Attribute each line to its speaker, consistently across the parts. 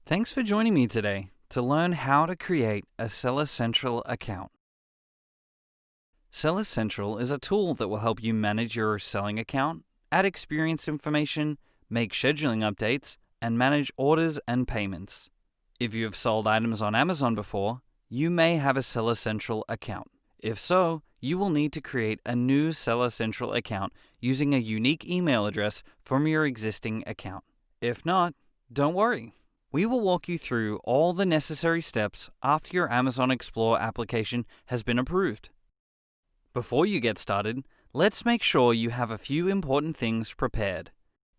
Speaker 1: Thanks for joining me today to learn how to create a Seller Central account. Seller Central is a tool that will help you manage your selling account, add experience information, make scheduling updates, and manage orders and payments. If you have sold items on Amazon before, you may have a Seller Central account. If so, you will need to create a new Seller Central account using a unique email address from your existing account. If not, don't worry. We will walk you through all the necessary steps after your Amazon Explorer application has been approved. Before you get started, let's make sure you have a few important things prepared.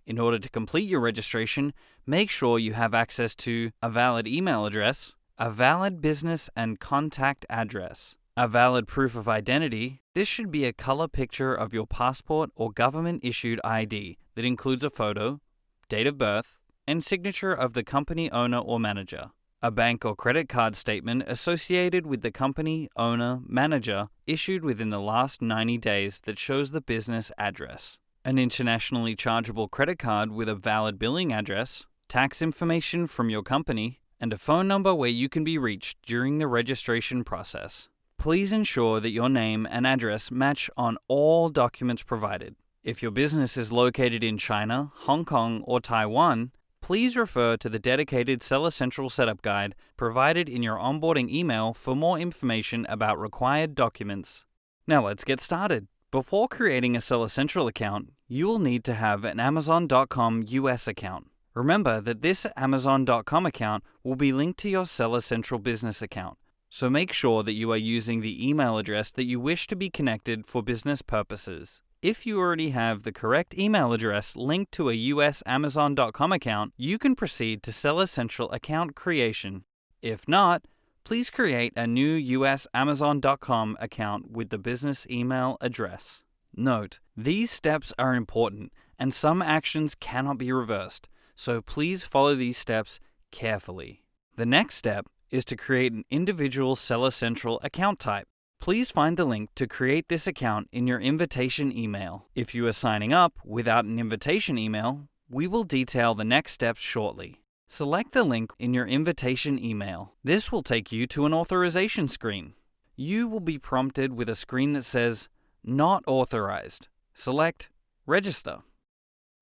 Speaker 1: In order to complete your registration, make sure you have access to a valid email address, a valid business and contact address, a valid proof of identity. This should be a color picture of your passport or government-issued ID that includes a photo, date of birth, and signature of the company owner or manager. A bank or credit card statement associated with the company owner manager issued within the last 90 days that shows the business address. An internationally chargeable credit card with a valid billing address, tax information from your company, and a phone number where you can be reached during the registration process. Please ensure that your name and address match on all documents provided. If your business is located in China, Hong Kong, or Taiwan, please refer to the dedicated Seller Central Setup Guide provided in your onboarding email for more information about required documents. Now let's get started. Before creating a Seller Central account, you will need to have an Amazon.com US account. Remember that this Amazon.com account will be linked to your Seller Central business account, so make sure that you are using the email address that you wish to be connected for business purposes. If you already have the correct email address linked to a US Amazon.com account, you can proceed to Seller Central account creation. If not, please create a new US Amazon.com account with the business email address. Note, these steps are important and some actions cannot be reversed, so please follow these steps carefully. The next step is to create an individual Seller Central account type. Please find the link to create this account in your invitation email. If you are signing up without an invitation email, we will detail the next steps shortly. Select the link in your invitation email. This will take you to an authorization screen. You will be prompted with a screen that says, "Not authorized." Select Register.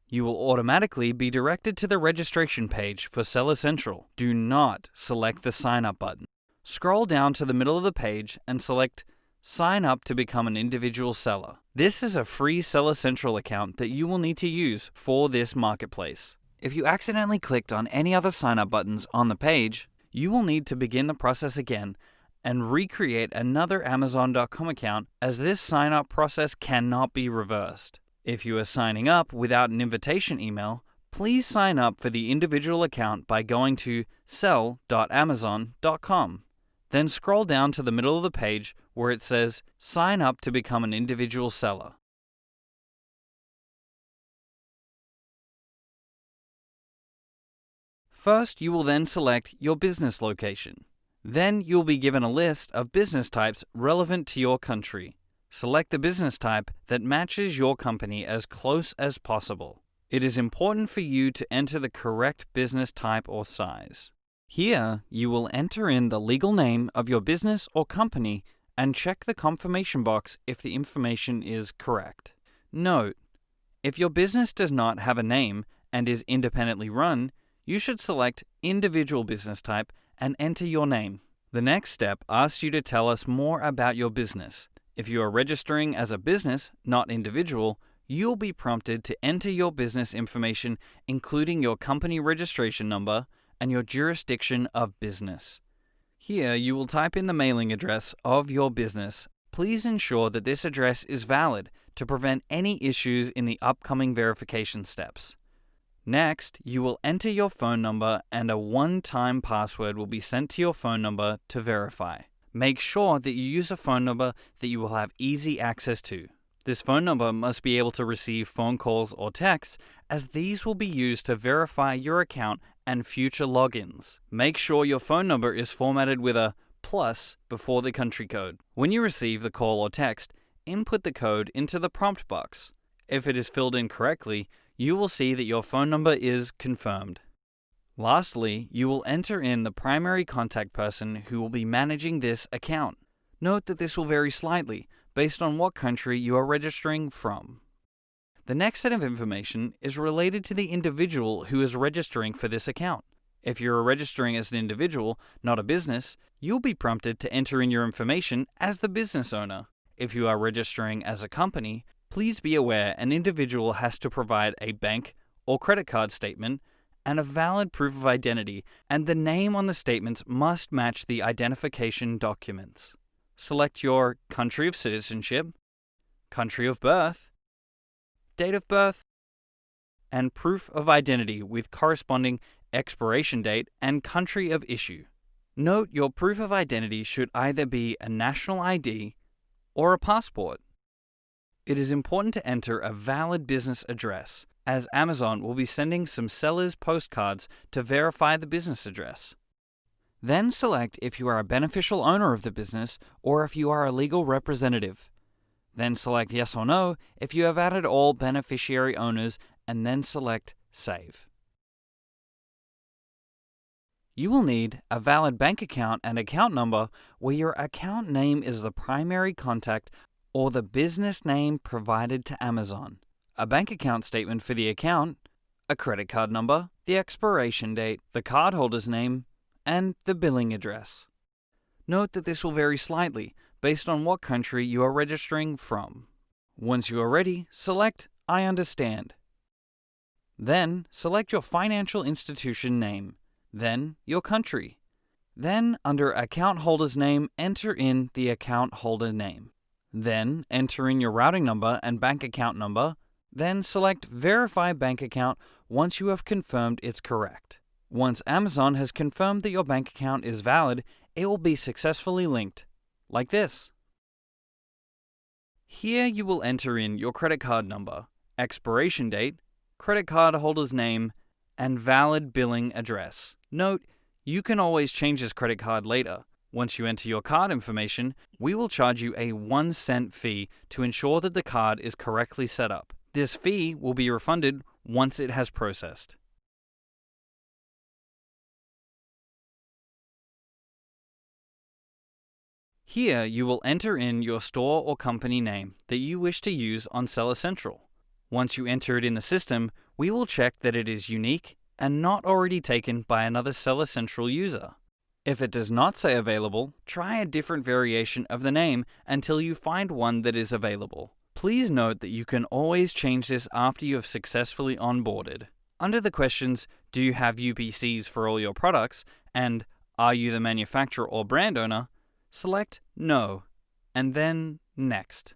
Speaker 1: You will automatically be directed to the registration page for Seller Central. Do not select the Sign Up button. Scroll down to the middle of the page and select Sign Up to become an individual seller. This is a free Seller Central account that you will need to use for this marketplace. If you accidentally clicked on any other sign up buttons on the page, you will need to begin the process again and recreate another Amazon.com account, as this sign up process cannot be reversed. If you are signing up without an invitation email, please sign up for the individual account by going to sell.amazon.com. Then scroll down to the middle of the page where it says Sign Up to become an individual seller. First, you will then select your business location. Then you'll be given a list of business types relevant to your country. Select the business type that matches your company as close as possible. It is important for you to enter the correct business type or size. Here, you will enter in the legal name of your business or company and check the confirmation box if the information is correct. Note, if your business does not have a name and is independently run, you should select Individual Business Type and enter your name. The next step asks you to tell us more about your business. If you are registering as a business, not individual, you'll be prompted to enter your business information, including your company registration number and your jurisdiction of business. Here, you will type in the mailing address of your business. Please ensure that this address is valid to prevent any issues in the upcoming verification steps. Next, you will enter your phone number and a one-time password will be sent to your phone number to verify. Make sure that you use a phone number that you will have easy access to. This phone number must be able to receive phone calls or texts, as these will be used to verify your account and future logins. Make sure your phone number is formatted with a plus before the country code. When you receive the call or text, input the code into the prompt box. If it is filled in correctly, you will see that your phone number is confirmed. Lastly, you will enter in the primary contact person who will be managing this account. Note that this will vary slightly based on what country you are registering from. The next set of information is related to the individual who is registering for this account. If you are registering as an individual, not a business, you'll be prompted to enter in your information as the business owner. If you are registering as a company, please be aware an individual has to provide a bank or credit card statement and a valid proof of identity, and the name on the statements must match the identification documents. Select your country of citizenship, country of birth, date of birth, and proof of identity with corresponding expiration date and country of issue. Note your proof of identity should either be a national ID or a passport. It is important to enter a valid business address, as Amazon will be sending some sellers postcards to verify the business address. Then select if you are a beneficial owner of the business or if you are a legal representative. Then select yes or no if you have added all beneficiary owners, and then select Save. You will need a valid bank account and account number where your account name is the primary contact or the business name provided to Amazon, a bank account statement for the account, a credit card number, the expiration date, the cardholder's name, and the billing address. Note that this will vary slightly based on what country you are registering from. Once you are ready, select I understand. Then select your financial institution name, then your country. Then under account holder's name, enter in the account holder name. Then enter in your routing number and bank account number. Then select Verify Bank Account once you have confirmed it's correct. Once Amazon has confirmed that your bank account is valid, it will be successfully linked, like this. Here you will enter in your credit card number, expiration date, credit card holder's name, and valid billing address. Note, you can always change this credit card later. Once you enter your card information, we will charge you a 1-cent fee to ensure that the card is correctly set up. This fee will be refunded once it has processed. Here you will enter in your store or company name that you wish to use on Seller Central. Once you enter it in the system, we will check that it is unique and not already taken by another Seller Central user. If it does not say available, try a different variation of the name until you find one that is available. Please note that you can always change this after you have successfully onboarded. Under the questions, do you have UPCs for all your products, and are you the manufacturer or brand owner, select No, and then Next.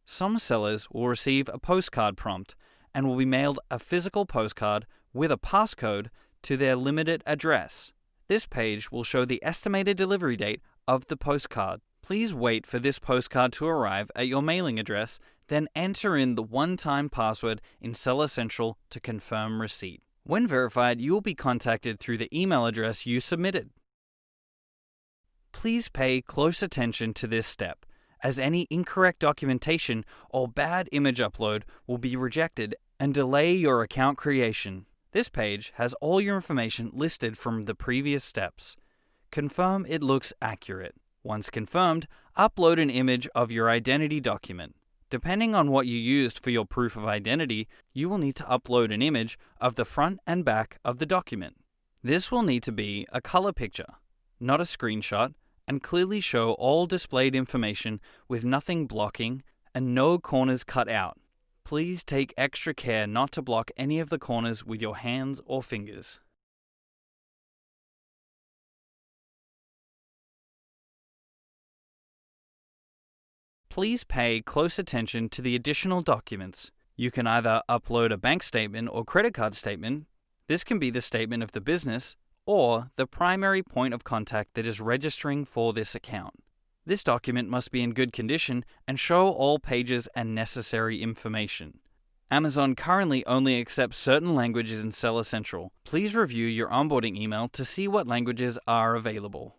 Speaker 1: Some sellers will receive a postcard prompt and will be mailed a physical postcard with a passcode to their limited address. This page will show the estimated delivery date of the postcard. Please wait for this postcard to arrive at your mailing address, then enter in the one-time password in Seller Central to confirm receipt. When verified, you will be contacted through the email address you submitted. Please pay close attention to this step, as any incorrect documentation or bad image upload will be rejected and delay your account creation. This page has all your information listed from the previous steps. Confirm it looks accurate. Once confirmed, upload an image of your identity document. Depending on what you used for your proof of identity, you will need to upload an image of the front and back of the document. This will need to be a color picture, not a screenshot, and clearly show all displayed information with nothing blocking and no corners cut out. Please take extra care not to block any of the corners with your hands or fingers. Please pay close attention to the additional documents. You can either upload a bank statement or credit card statement. This can be the statement of the business or the primary point of contact that is registering for this account. This document must be in good condition and show all pages and necessary information. Amazon currently only accepts certain languages in Seller Central. Please review your onboarding email to see what languages are available.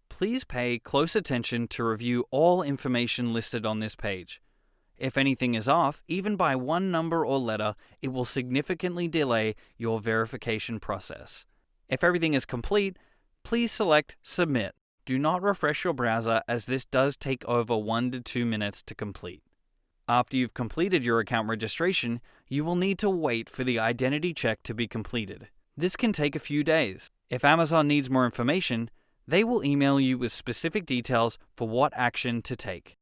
Speaker 1: Please pay close attention to review all information listed on this page. If anything is off, even by one number or letter, it will significantly delay your verification process. If everything is complete, please select Submit. Do not refresh your browser, as this does take over 1 to 2 minutes to complete. After you've completed your account registration, you will need to wait for the identity check to be completed. This can take a few days. If Amazon needs more information, they will email you with specific details for what action to take.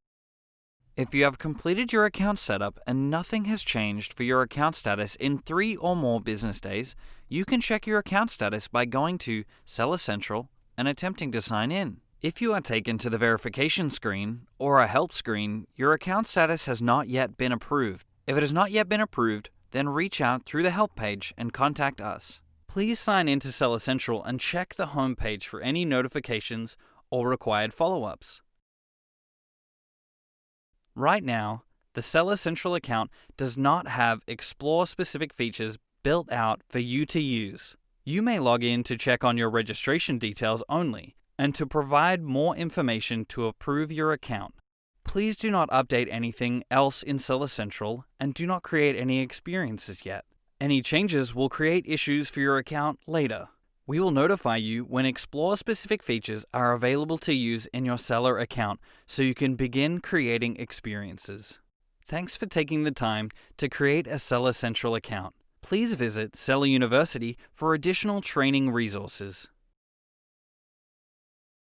Speaker 1: If you have completed your account setup and nothing has changed for your account status in 3 or more business days, you can check your account status by going to Seller Central and attempting to sign in. If you are taken to the verification screen or a help screen, your account status has not yet been approved. If it has not yet been approved, then reach out through the help page and contact us. Please sign in to Seller Central and check the home page for any notifications or required follow-ups. Right now, the Seller Central account does not have Explore-specific features built out for you to use. You may log in to check on your registration details only, and to provide more information to approve your account. Please do not update anything else in Seller Central, and do not create any experiences yet. Any changes will create issues for your account later. We will notify you when Explore-specific features are available to use in your seller account, so you can begin creating experiences. Thanks for taking the time to create a Seller Central account. Please visit Seller University for additional training resources.